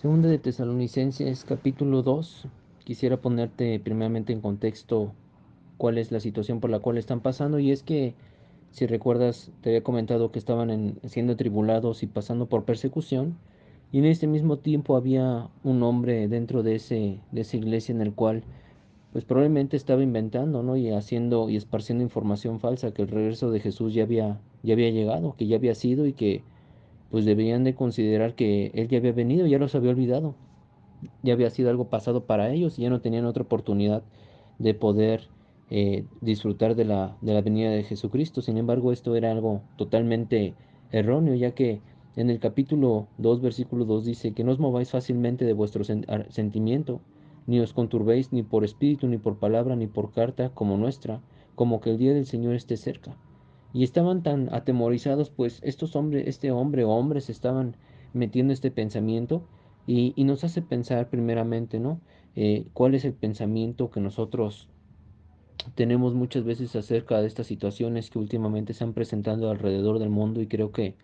Segunda de Tesalonicenses, capítulo 2. Quisiera ponerte primeramente en contexto cuál es la situación por la cual están pasando. Y es que, si recuerdas, te había comentado que estaban siendo tribulados y pasando por persecución. Y en este mismo tiempo había un hombre dentro de esa iglesia en el cual, pues probablemente estaba inventando, ¿no? Y haciendo y esparciendo información falsa, que el regreso de Jesús ya había llegado, que ya había sido y que pues deberían de considerar que él ya había venido, ya los había olvidado, ya había sido algo pasado para ellos y ya no tenían otra oportunidad de poder disfrutar de la venida de Jesucristo. Sin embargo, esto era algo totalmente erróneo, ya que en el capítulo 2 versículo 2 dice que no os mováis fácilmente de vuestro sentimiento, ni os conturbéis ni por espíritu, ni por palabra, ni por carta como nuestra, como que el día del Señor esté cerca. Y estaban tan atemorizados, pues estos hombres, este hombre o hombres estaban metiendo este pensamiento y nos hace pensar primeramente, ¿no? ¿Cuál es el pensamiento que nosotros tenemos muchas veces acerca de estas situaciones que últimamente se han presentado alrededor del mundo? Y creo que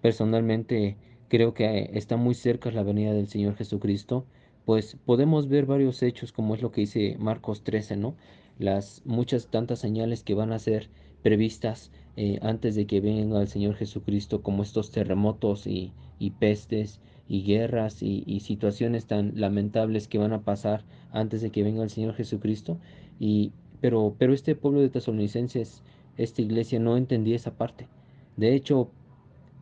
personalmente creo que está muy cerca la venida del Señor Jesucristo, pues podemos ver varios hechos, como es lo que dice Marcos 13, ¿no? Las muchas tantas señales que van a ser previstas antes de que venga el Señor Jesucristo, como estos terremotos y pestes y guerras y situaciones tan lamentables que van a pasar antes de que venga el Señor Jesucristo. Y, pero este pueblo de Tesalonicenses, esta iglesia no entendía esa parte. De hecho,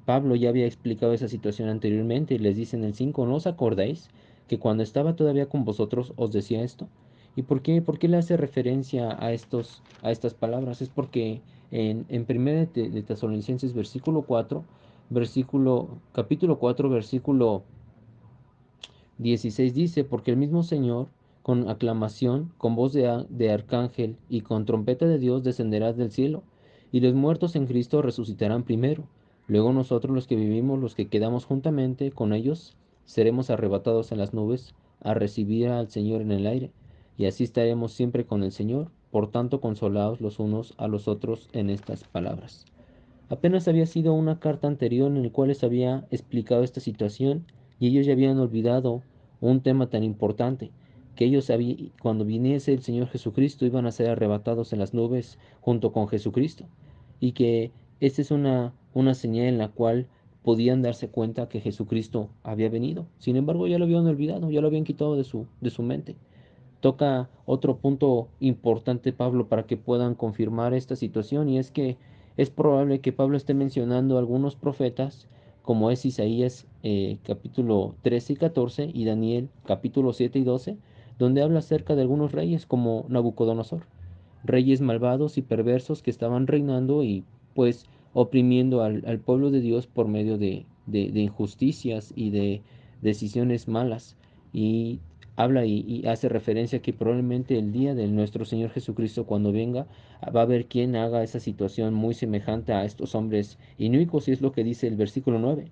Pablo ya había explicado esa situación anteriormente y les dice en el 5: ¿no os acordáis que cuando estaba todavía con vosotros os decía esto? ¿Y por qué le hace referencia a estas palabras? Es porque en 1 de Tesalonicenses capítulo 4, versículo 16 dice: porque el mismo Señor, con aclamación, con voz de arcángel y con trompeta de Dios, descenderá del cielo, y los muertos en Cristo resucitarán primero. Luego nosotros, los que vivimos, los que quedamos juntamente con ellos, seremos arrebatados en las nubes a recibir al Señor en el aire, y así estaremos siempre con el Señor. Por tanto, consolaos los unos a los otros en estas palabras. Apenas había sido una carta anterior en la cual les había explicado esta situación y ellos ya habían olvidado un tema tan importante, que cuando viniese el Señor Jesucristo iban a ser arrebatados en las nubes junto con Jesucristo, y que esta es una señal en la cual podían darse cuenta que Jesucristo había venido. Sin embargo, ya lo habían olvidado, ya lo habían quitado de su mente. Toca otro punto importante, Pablo, para que puedan confirmar esta situación, y es que es probable que Pablo esté mencionando algunos profetas, como es Isaías capítulo 13 y 14 y Daniel capítulo 7 y 12, donde habla acerca de algunos reyes como Nabucodonosor, reyes malvados y perversos que estaban reinando y pues oprimiendo al pueblo de Dios por medio de injusticias y de decisiones malas. Y habla y hace referencia que probablemente el día de nuestro Señor Jesucristo, cuando venga, va a haber quien haga esa situación muy semejante a estos hombres inicuos, y es lo que dice el versículo 9: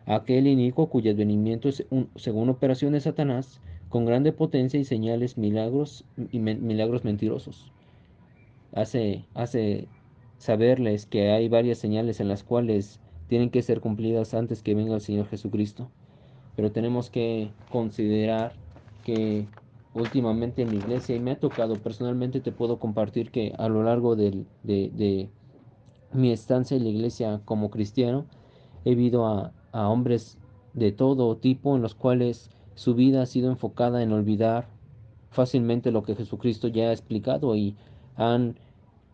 aquel inicuo cuyo advenimiento es según operación de Satanás, con grande potencia y señales, milagros y milagros mentirosos. Hace saberles que hay varias señales en las cuales tienen que ser cumplidas antes que venga el Señor Jesucristo. Pero tenemos que considerar que últimamente en la iglesia, y me ha tocado personalmente, te puedo compartir que a lo largo de mi estancia en la iglesia como cristiano, he visto a hombres de todo tipo en los cuales su vida ha sido enfocada en olvidar fácilmente lo que Jesucristo ya ha explicado, y han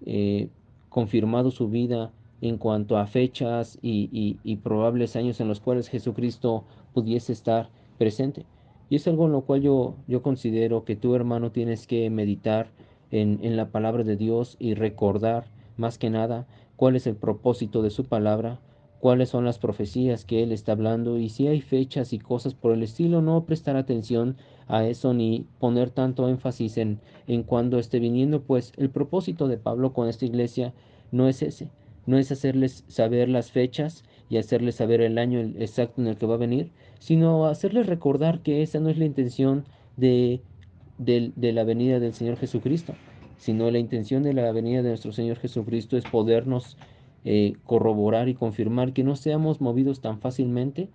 eh, confirmado su vida en cuanto a fechas y probables años en los cuales Jesucristo pudiese estar presente. Y es algo en lo cual yo considero que tú, hermano, tienes que meditar en la palabra de Dios y recordar más que nada cuál es el propósito de su palabra, cuáles son las profecías que Él está hablando, y si hay fechas y cosas por el estilo, no prestar atención a eso ni poner tanto énfasis en cuando esté viniendo, pues el propósito de Pablo con esta iglesia no es ese, no es hacerles saber las fechas y hacerles saber el año exacto en el que va a venir, sino hacerles recordar que esa no es la intención de, de la venida del Señor Jesucristo, sino la intención de la venida de nuestro Señor Jesucristo es podernos corroborar y confirmar que no seamos movidos tan fácilmente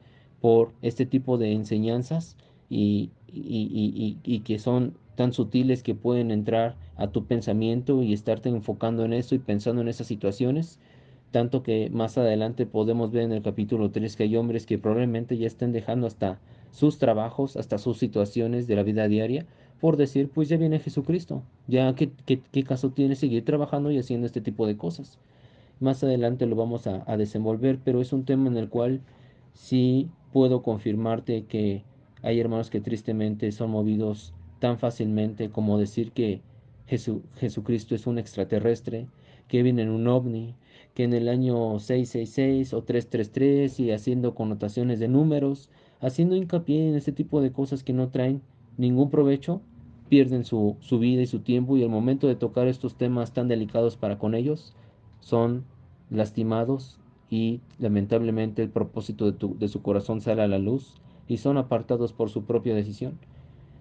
por este tipo de enseñanzas y que son tan sutiles que pueden entrar a tu pensamiento y estarte enfocando en eso y pensando en esas situaciones, tanto que más adelante podemos ver en el capítulo 3 que hay hombres que probablemente ya estén dejando hasta sus trabajos, hasta sus situaciones de la vida diaria, por decir, pues ya viene Jesucristo, ya qué caso tiene seguir trabajando y haciendo este tipo de cosas. Más adelante lo vamos a desenvolver, pero es un tema en el cual sí puedo confirmarte que hay hermanos que tristemente son movidos tan fácilmente como decir que Jesucristo es un extraterrestre, que viene en un ovni, que en el año 666 o 333 y haciendo connotaciones de números, haciendo hincapié en este tipo de cosas que no traen ningún provecho, pierden su vida y su tiempo y el momento de tocar estos temas tan delicados para con ellos, son lastimados y lamentablemente el propósito de su corazón sale a la luz y son apartados por su propia decisión.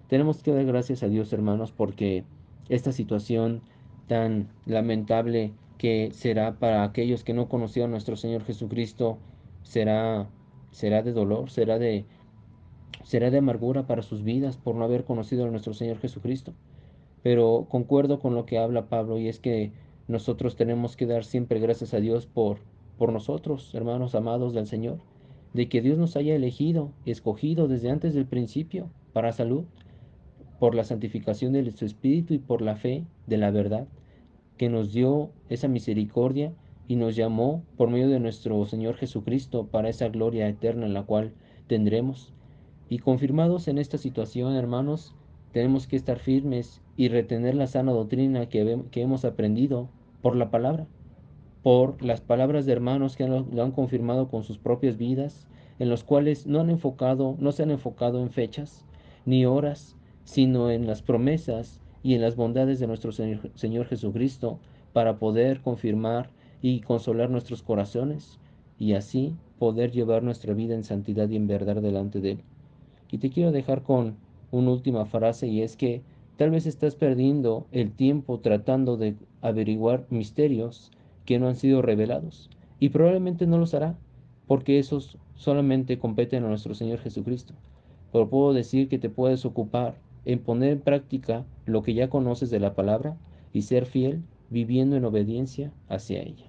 Tenemos que dar gracias a Dios, hermanos, porque esta situación tan lamentable que será para aquellos que no conocieron a nuestro Señor Jesucristo será, será de dolor, será de amargura para sus vidas por no haber conocido a nuestro Señor Jesucristo. Pero concuerdo con lo que habla Pablo y es que nosotros tenemos que dar siempre gracias a Dios por nosotros, hermanos amados del Señor, de que Dios nos haya elegido, escogido desde antes del principio para salud, por la santificación de su Espíritu y por la fe de la verdad, que nos dio esa misericordia y nos llamó por medio de nuestro Señor Jesucristo para esa gloria eterna en la cual tendremos. Y confirmados en esta situación, hermanos, tenemos que estar firmes y retener la sana doctrina que hemos aprendido por la palabra, por las palabras de hermanos que lo han confirmado con sus propias vidas, en los cuales no se han enfocado en fechas ni horas, sino en las promesas y en las bondades de nuestro Señor Jesucristo para poder confirmar y consolar nuestros corazones y así poder llevar nuestra vida en santidad y en verdad delante de Él. Y te quiero dejar con una última frase y es que tal vez estás perdiendo el tiempo tratando de averiguar misterios que no han sido revelados y probablemente no los hará porque esos solamente competen a nuestro Señor Jesucristo. Pero puedo decir que te puedes ocupar en poner en práctica lo que ya conoces de la palabra y ser fiel viviendo en obediencia hacia ella.